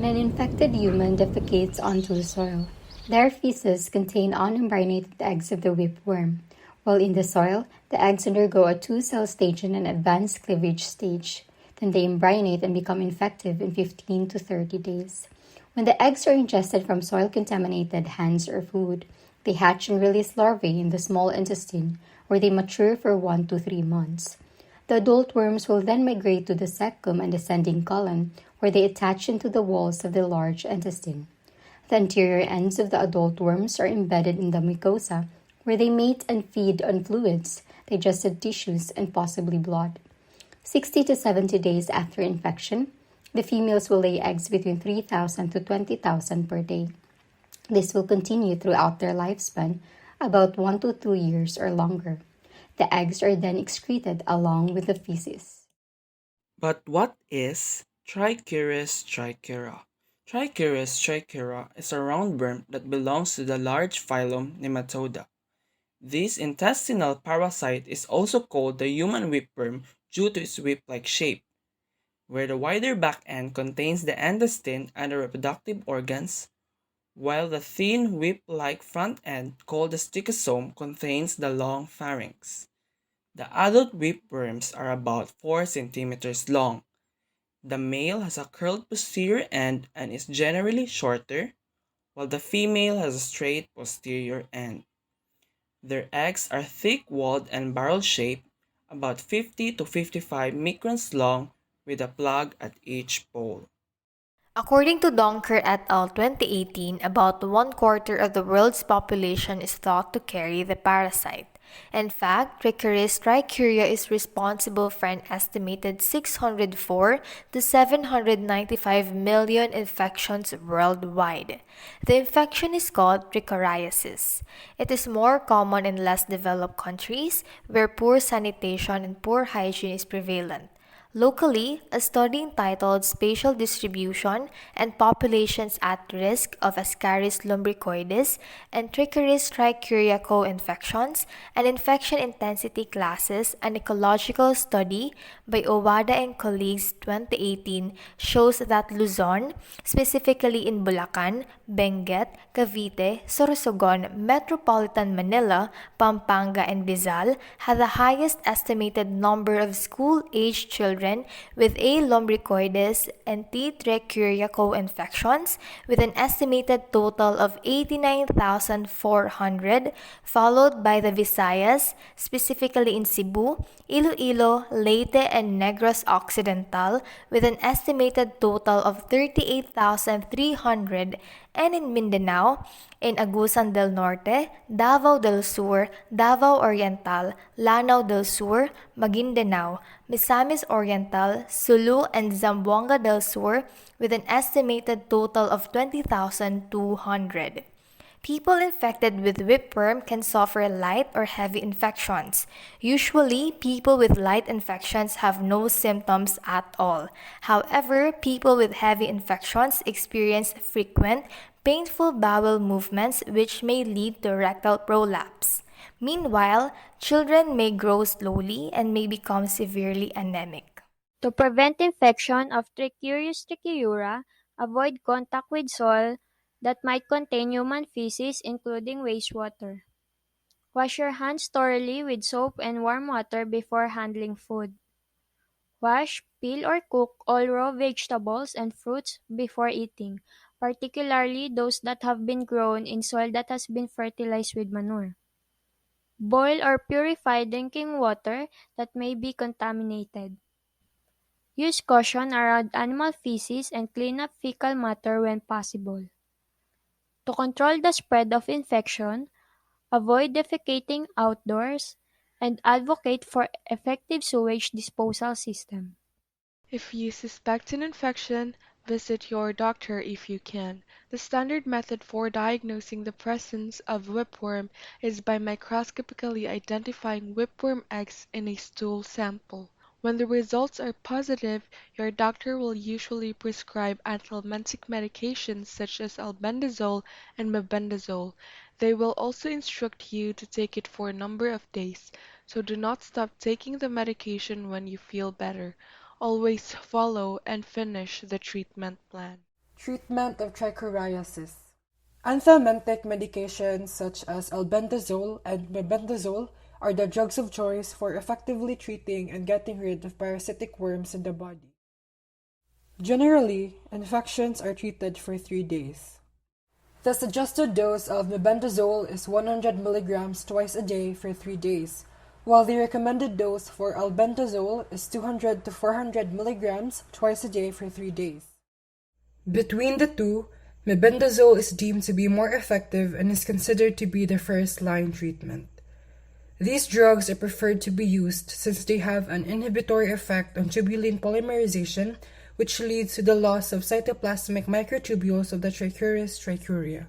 When an infected human defecates onto the soil, their feces contain unimbrinated eggs of the whipworm. While in the soil, the eggs undergo a two-cell station and advanced cleavage stage. Then they imbrinate and become infective in 15 to 30 days. When the eggs are ingested from soil-contaminated hands or food, they hatch and release larvae in the small intestine, where they mature for 1 to 3 months. The adult worms will then migrate to the cecum and descending colon, where they attach into the walls of the large intestine. The anterior ends of the adult worms are embedded in the mucosa, where they mate and feed on fluids, digested tissues, and possibly blood. 60 to 70 days after infection, the females will lay eggs between 3,000 to 20,000 per day. This will continue throughout their lifespan, about 1 to 2 years or longer. The eggs are then excreted along with the feces. But what is Trichuris trichiura? Trichuris trichiura is a roundworm that belongs to the large phylum Nematoda. This intestinal parasite is also called the human whipworm due to its whip-like shape, where the wider back end contains the intestine and the reproductive organs, while the thin whip-like front end, called the stichosome, contains the long pharynx. The adult whipworms are about 4 centimeters long. The male has a curled posterior end and is generally shorter, while the female has a straight posterior end. Their eggs are thick-walled and barrel-shaped, about 50 to 55 microns long, with a plug at each pole. According to Donker et al. 2018, about one quarter of the world's population is thought to carry the parasite. In fact, Trichuris trichiura is responsible for an estimated 604 to 795 million infections worldwide. The infection is called trichuriasis. It is more common in less developed countries where poor sanitation and poor hygiene is prevalent. Locally, a study entitled Spatial Distribution and Populations at Risk of Ascaris lumbricoides and Trichuris trichiura co-infections and Infection Intensity Classes, an ecological study by Owada and colleagues 2018 shows that Luzon, specifically in Bulacan, Benguet, Cavite, Sorsogon, Metropolitan Manila, Pampanga, and Rizal had the highest estimated number of school-aged children with A. lumbricoides and T. trichiura co-infections, with an estimated total of 89,400, followed by the Visayas, specifically in Cebu, Iloilo, Leyte, and Negros Occidental, with an estimated total of 38,300, and in Mindanao, in Agusan del Norte, Davao del Sur, Davao Oriental, Lanao del Sur, Maguindanao, Misamis Oriental, Sulu, and Zamboanga del Sur, with an estimated total of 20,200. People infected with whipworm can suffer light or heavy infections. Usually, people with light infections have no symptoms at all. However, people with heavy infections experience frequent, painful bowel movements which may lead to rectal prolapse. Meanwhile, children may grow slowly and may become severely anemic. To prevent infection of Trichuris trichiura, avoid contact with soil that might contain human feces, including wastewater. Wash your hands thoroughly with soap and warm water before handling food. Wash, peel, or cook all raw vegetables and fruits before eating, particularly those that have been grown in soil that has been fertilized with manure. Boil or purify drinking water that may be contaminated. Use caution around animal feces and clean up fecal matter when possible. To control the spread of infection, avoid defecating outdoors, and advocate for effective sewage disposal system. If you suspect an infection, visit your doctor if you can. The standard method for diagnosing the presence of whipworm is by microscopically identifying whipworm eggs in a stool sample. When the results are positive, your doctor will usually prescribe anthelmintic medications such as albendazole and mebendazole. They will also instruct you to take it for a number of days, so do not stop taking the medication when you feel better. Always follow and finish the treatment plan. Treatment of trichuriasis. Anthelmintic medications such as albendazole and mebendazole are the drugs of choice for effectively treating and getting rid of parasitic worms in the body. Generally, infections are treated for 3 days. The suggested dose of mebendazole is 100 mg twice a day for 3 days, while the recommended dose for albendazole is 200 to 400 mg twice a day for 3 days. Between the two, mebendazole is deemed to be more effective and is considered to be the first-line treatment. These drugs are preferred to be used since they have an inhibitory effect on tubulin polymerization, which leads to the loss of cytoplasmic microtubules of the Trichuris trichiura.